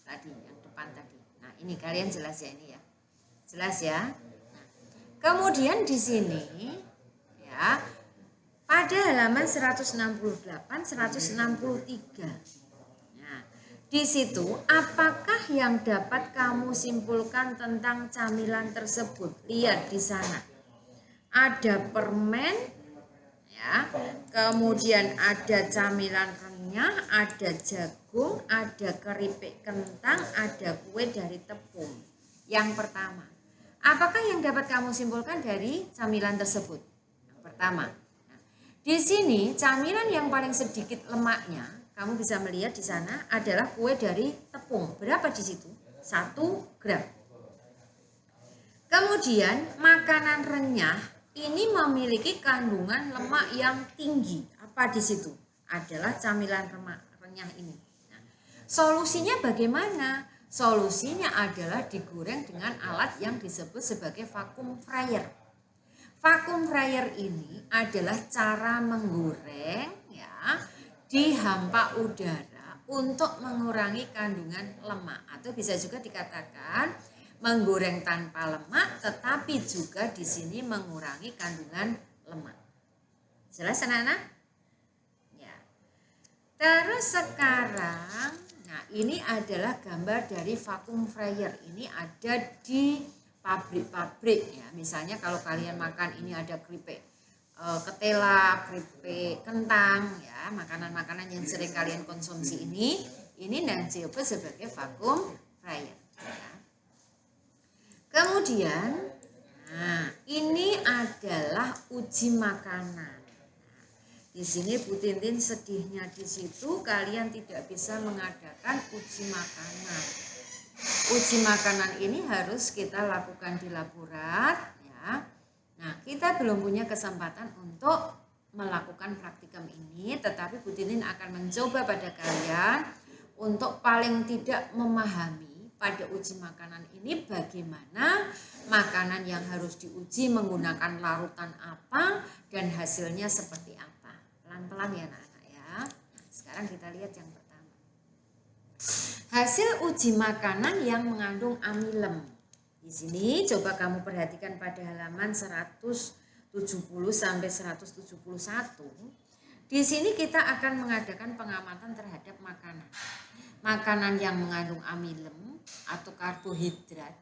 tadi yang depan tadi. Nah, ini kalian jelas ya ini ya. Jelas ya. Nah, kemudian di sini ya, pada halaman 168 163. Di situ, apakah yang dapat kamu simpulkan tentang camilan tersebut? Lihat di sana. Ada permen, ya. Kemudian ada camilan renyah, ada jagung, ada keripik kentang, ada kue dari tepung. Yang pertama, apakah yang dapat kamu simpulkan dari camilan tersebut? Yang pertama, nah, di sini camilan yang paling sedikit lemaknya, kamu bisa melihat di sana adalah kue dari tepung. Berapa di situ? 1 gram. Kemudian makanan renyah ini memiliki kandungan lemak yang tinggi. Apa di situ? Adalah camilan renyah ini. Nah, solusinya bagaimana? Solusinya adalah digoreng dengan alat yang disebut sebagai vacuum fryer. Vacuum fryer ini adalah cara menggoreng ya, di hampa udara untuk mengurangi kandungan lemak, atau bisa juga dikatakan menggoreng tanpa lemak tetapi juga di sini mengurangi kandungan lemak. Jelas anak-anak? Ya. Terus sekarang, nah ini adalah gambar dari vacuum fryer. Ini ada di pabrik-pabrik ya. Misalnya kalau kalian makan ini ada keripik ketela, keripik kentang ya, makanan-makanan yang sering kalian konsumsi ini disebut sebagai vacuum fryer ya. Kemudian, nah ini adalah uji makanan. Di sini Bu Tintin sedihnya di situ kalian tidak bisa mengadakan uji makanan. Uji makanan ini harus kita lakukan di laborat ya. Nah, kita belum punya kesempatan untuk melakukan praktikum ini, tetapi Bu Tintin akan mencoba pada kalian untuk paling tidak memahami pada uji makanan ini bagaimana makanan yang harus diuji menggunakan larutan apa dan hasilnya seperti apa. Pelan-pelan ya anak-anak ya. Nah, sekarang kita lihat yang pertama. Hasil uji makanan yang mengandung amilem. Di sini coba kamu perhatikan pada halaman 170 sampai 171. Di sini kita akan mengadakan pengamatan terhadap makanan. Makanan yang mengandung amilem atau karbohidrat.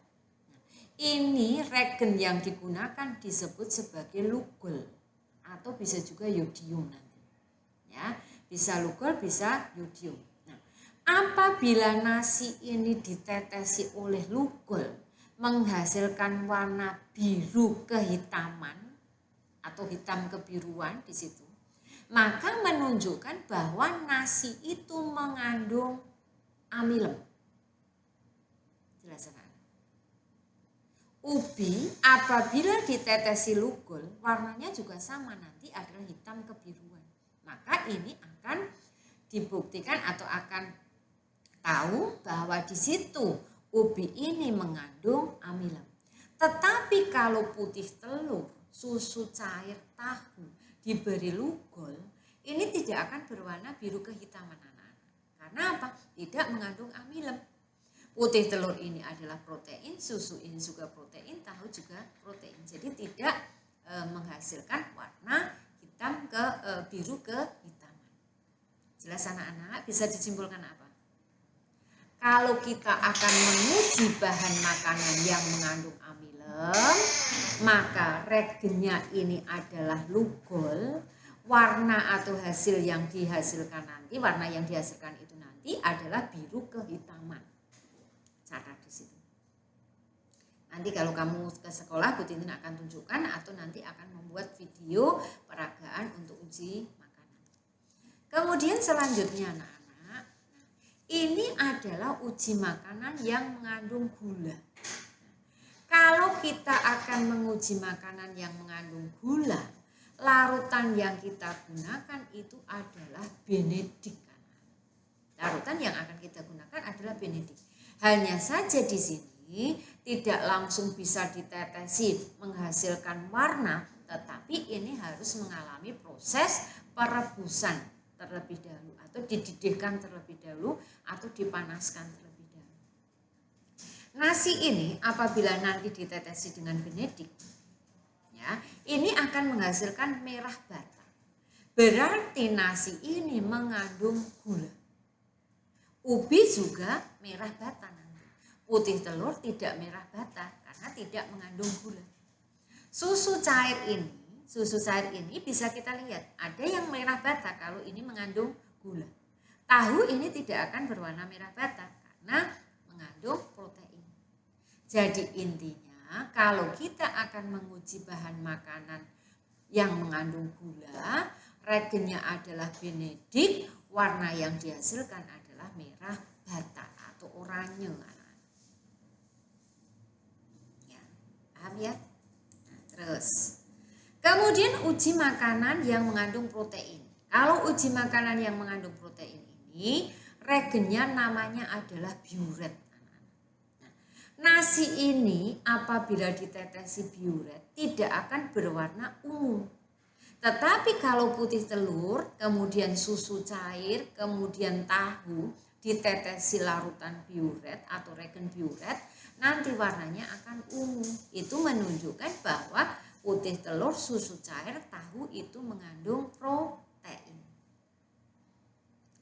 Ini regen yang digunakan disebut sebagai lugol atau bisa juga yodium nanti. Ya, bisa lugol, bisa yodium. Nah, apabila nasi ini ditetesi oleh lugol menghasilkan warna biru kehitaman atau hitam kebiruan di situ, maka menunjukkan bahwa nasi itu mengandung amilem. Jelas anak? Ubi apabila ditetesi lugol warnanya juga sama, nanti adalah hitam kebiruan. Maka ini akan dibuktikan atau akan tahu bahwa di situ ubi ini mengandung amilem. Tetapi kalau putih telur, susu cair, tahu diberi lugol, ini tidak akan berwarna biru kehitaman anak-anak. Karena apa? Tidak mengandung amilem. Putih telur ini adalah protein, susu ini juga protein, tahu juga protein. Jadi tidak menghasilkan warna hitam ke biru kehitaman. Jelas anak-anak? Bisa disimpulkan apa? Kalau kita akan menguji bahan makanan yang mengandung amilem, maka regennya ini adalah lugol. Warna atau hasil yang dihasilkan nanti, warna yang dihasilkan itu nanti adalah biru kehitaman. Catat di situ. Nanti kalau kamu ke sekolah, Bu Tintin akan tunjukkan atau nanti akan membuat video peragaan untuk uji makanan. Kemudian selanjutnya anak-anak, ini adalah uji makanan yang mengandung gula. Kalau kita akan menguji makanan yang mengandung gula, larutan yang kita gunakan itu adalah benedik. Larutan yang akan kita gunakan adalah benedik. Hanya saja di sini tidak langsung bisa ditetesi menghasilkan warna, tetapi ini harus mengalami proses perebusan terlebih dahulu atau dididihkan terlebih dahulu atau dipanaskan terlebih dahulu. Nasi ini apabila nanti ditetesi dengan benedik, ya, ini akan menghasilkan merah bata. Berarti nasi ini mengandung gula. Ubi juga merah bata nanti. Putih telur tidak merah bata karena tidak mengandung gula. Susu cair ini bisa kita lihat ada yang merah bata kalau ini mengandung gula. Tahu ini tidak akan berwarna merah bata karena mengandung protein. Jadi intinya kalau kita akan menguji bahan makanan yang mengandung gula, regennya adalah benedik, warna yang dihasilkan adalah merah bata atau oranye. Paham ya? Nah, terus kemudian uji makanan yang mengandung protein. Kalau uji makanan yang mengandung protein ini regennya namanya adalah biuret. Nah, nasi ini apabila ditetesi biuret tidak akan berwarna ungu. Tetapi kalau putih telur, kemudian susu cair, kemudian tahu ditetesi larutan biuret atau regen biuret, nanti warnanya akan ungu. Itu menunjukkan bahwa putih telur, susu cair, tahu itu mengandung protein.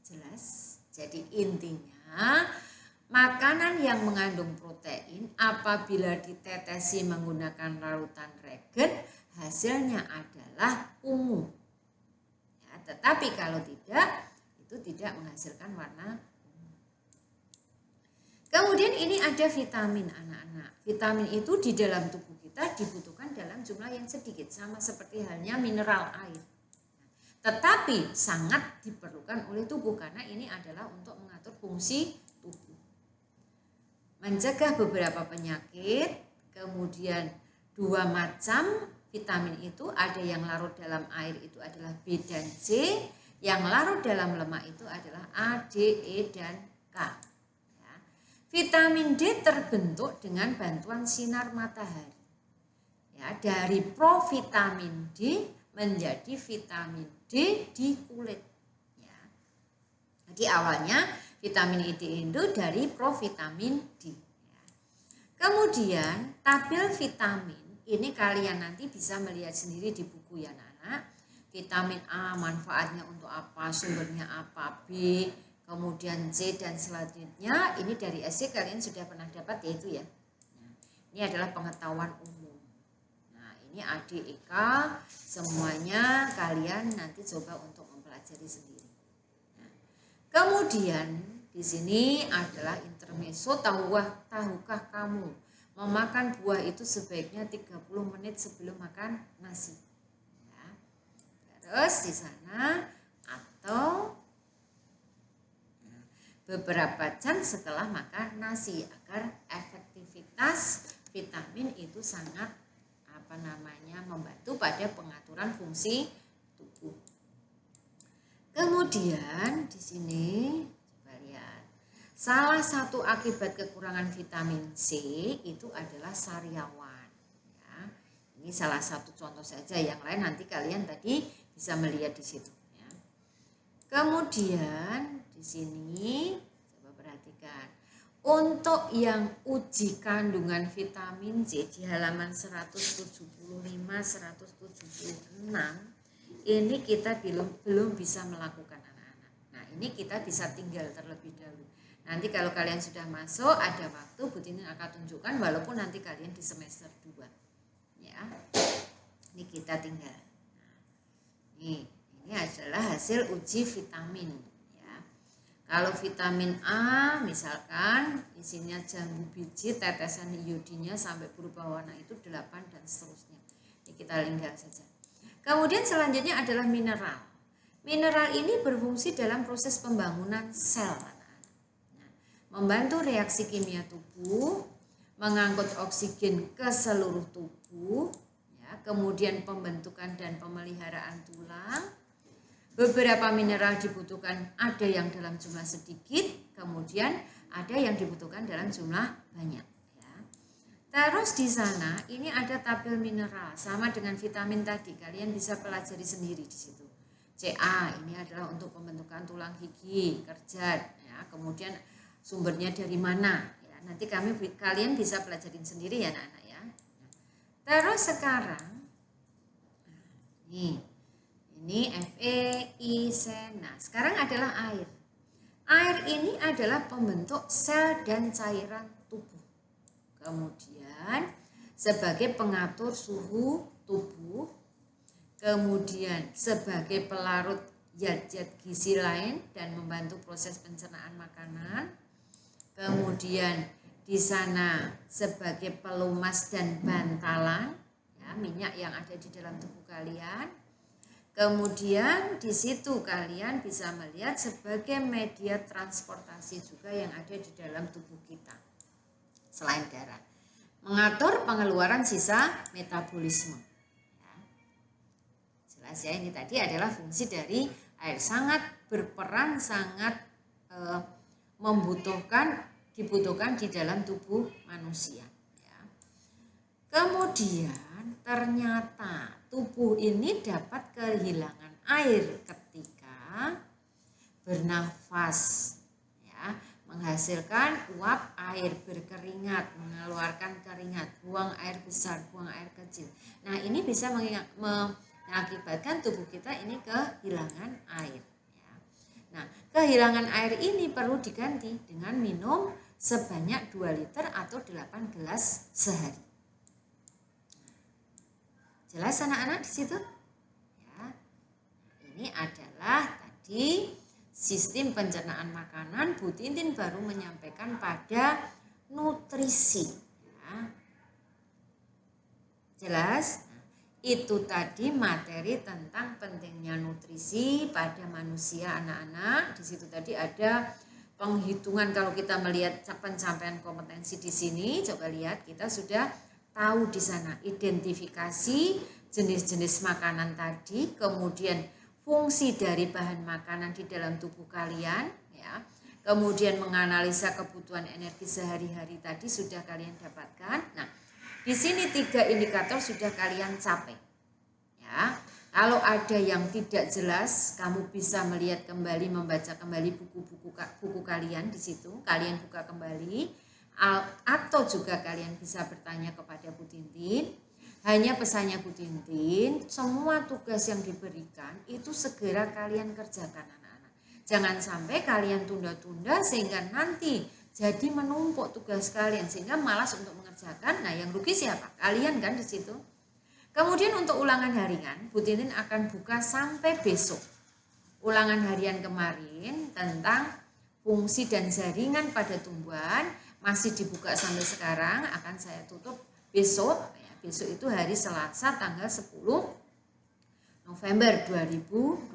Jelas? Jadi intinya makanan yang mengandung protein apabila ditetesi menggunakan larutan regen hasilnya adalah ungu. Ya, tetapi kalau tidak, itu tidak menghasilkan warna ungu. Kemudian ini ada vitamin anak-anak. Vitamin itu di dalam tubuh kita dibutuhkan dalam jumlah yang sedikit, sama seperti halnya mineral air. Tetapi sangat diperlukan oleh tubuh karena ini adalah untuk mengatur fungsi tubuh. Mencegah beberapa penyakit, kemudian 2 macam vitamin itu, ada yang larut dalam air itu adalah B dan C, yang larut dalam lemak itu adalah A, D, E, dan K. Ya. Vitamin D terbentuk dengan bantuan sinar matahari. Ya, dari provitamin D menjadi vitamin D di kulit. Ya. Jadi awalnya vitamin D itu dari provitamin D. Ya. Kemudian tabel vitamin ini kalian nanti bisa melihat sendiri di buku ya anak-anak. Vitamin A manfaatnya untuk apa, sumbernya apa, B, kemudian C dan selanjutnya ini dari SC kalian sudah pernah dapat yaitu ya. Nah, ini adalah pengetahuan umum. Ini ADEK, semuanya kalian nanti coba untuk mempelajari sendiri. Nah, kemudian di sini adalah intermezzo. Tahukah kamu memakan buah itu sebaiknya 30 menit sebelum makan nasi? Ya. Terus di sana atau beberapa jam setelah makan nasi agar efektivitas vitamin itu sangat membantu pada pengaturan fungsi tubuh. Kemudian di sini coba lihat. Salah satu akibat kekurangan vitamin C itu adalah sariawan. Ya, ini salah satu contoh saja, yang lain nanti kalian tadi bisa melihat di situ. Ya. Kemudian di sini coba perhatikan. Untuk yang uji kandungan vitamin C di halaman 175-176 ini kita belum bisa melakukan anak-anak. Nah, ini kita bisa tinggal terlebih dahulu. Nanti kalau kalian sudah masuk ada waktu Bu Tini akan tunjukkan walaupun nanti kalian di semester 2. Ya. Ini kita tinggal. Nah, ini adalah hasil uji vitamin. Kalau vitamin A misalkan isinya jambu biji, tetesan iodinya sampai berubah warna itu 8 dan seterusnya. Ini kita tinggal saja. Kemudian selanjutnya adalah mineral. Mineral ini berfungsi dalam proses pembangunan sel. Nah, membantu reaksi kimia tubuh, mengangkut oksigen ke seluruh tubuh, ya, kemudian pembentukan dan pemeliharaan tulang. Beberapa mineral dibutuhkan, ada yang dalam jumlah sedikit, kemudian ada yang dibutuhkan dalam jumlah banyak. Ya. Terus di sana ini ada tabel mineral, sama dengan vitamin tadi, kalian bisa pelajari sendiri di situ. Ca ini adalah untuk pembentukan tulang gigi, kerjat, ya. Kemudian sumbernya dari mana? Ya. Nanti kalian bisa pelajarin sendiri ya anak-anak ya. Terus sekarang, nih. Ini Fe, I, C. Nah, sekarang adalah air. Air ini adalah pembentuk sel dan cairan tubuh. Kemudian sebagai pengatur suhu tubuh. Kemudian sebagai pelarut zat-zat gizi lain dan membantu proses pencernaan makanan. Kemudian di sana sebagai pelumas dan bantalan, ya, minyak yang ada di dalam tubuh kalian. Kemudian di situ kalian bisa melihat sebagai media transportasi juga yang ada di dalam tubuh kita. Selain darah. Mengatur pengeluaran sisa metabolisme. Ya. Jelas ya, ini tadi adalah fungsi dari air. Sangat berperan, sangat dibutuhkan di dalam tubuh manusia. Ya. Kemudian ternyata tubuh ini dapat kehilangan air ketika bernafas, ya, menghasilkan uap air, berkeringat, mengeluarkan keringat, buang air besar, buang air kecil. Nah, ini bisa mengakibatkan tubuh kita ini kehilangan air. Ya. Nah, kehilangan air ini perlu diganti dengan minum sebanyak 2 liter atau 8 gelas sehari. Jelas anak-anak di situ? Ya. Ini adalah tadi sistem pencernaan makanan. Bu Tintin baru menyampaikan pada nutrisi. Ya. Jelas? Itu tadi materi tentang pentingnya nutrisi pada manusia anak-anak. Di situ tadi ada penghitungan kalau kita melihat pencapaian kompetensi di sini. Coba lihat, kita sudah tahu di sana identifikasi jenis-jenis makanan tadi, kemudian fungsi dari bahan makanan di dalam tubuh kalian, ya. Kemudian menganalisa kebutuhan energi sehari-hari tadi sudah kalian dapatkan. Nah, di sini 3 indikator sudah kalian capai. Ya, kalau ada yang tidak jelas, kamu bisa melihat kembali, membaca kembali buku kalian di situ. Kalian buka kembali, atau juga kalian bisa bertanya kepada Bu Tintin. Hanya pesannya Bu Tintin, semua tugas yang diberikan itu segera kalian kerjakan anak-anak. Jangan sampai kalian tunda-tunda sehingga nanti jadi menumpuk tugas kalian sehingga malas untuk mengerjakan. Nah, yang rugi siapa? Kalian kan di situ. Kemudian untuk ulangan harian, Bu Tintin akan buka sampai besok. Ulangan harian kemarin tentang fungsi dan jaringan pada tumbuhan masih dibuka sampai sekarang, akan saya tutup besok. Ya, besok itu hari Selasa tanggal 10 November 2020.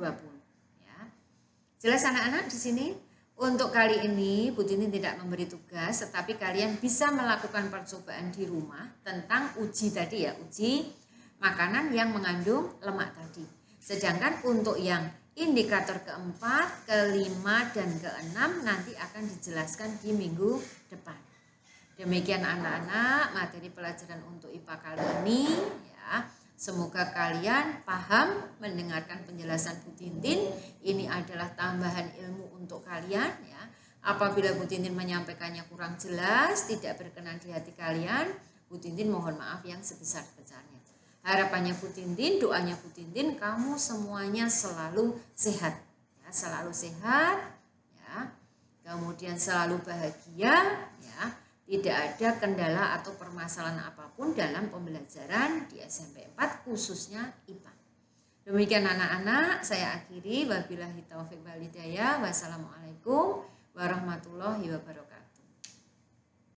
Ya. Jelas anak-anak di sini? Untuk kali ini Bu Tintin tidak memberi tugas, tetapi kalian bisa melakukan percobaan di rumah tentang uji tadi ya, uji makanan yang mengandung lemak tadi. Sedangkan untuk yang indikator keempat, kelima, dan keenam nanti akan dijelaskan di minggu depan. Demikian anak-anak materi pelajaran untuk IPA kali ini ya. Semoga kalian paham mendengarkan penjelasan Bu Tintin. Ini adalah tambahan ilmu untuk kalian ya. Apabila Bu Tintin menyampaikannya kurang jelas, tidak berkenan di hati kalian, Bu Tintin mohon maaf yang sebesar-besarnya. Harapannya Bu Tintin, doanya Bu Tintin, kamu semuanya selalu sehat ya, selalu sehat ya. Kemudian selalu bahagia ya. Tidak ada kendala atau permasalahan apapun dalam pembelajaran di SMP 4 khususnya IPA. Demikian anak-anak, saya akhiri. Wabillahi taufiq wal hidayah. Wassalamualaikum warahmatullahi wabarakatuh.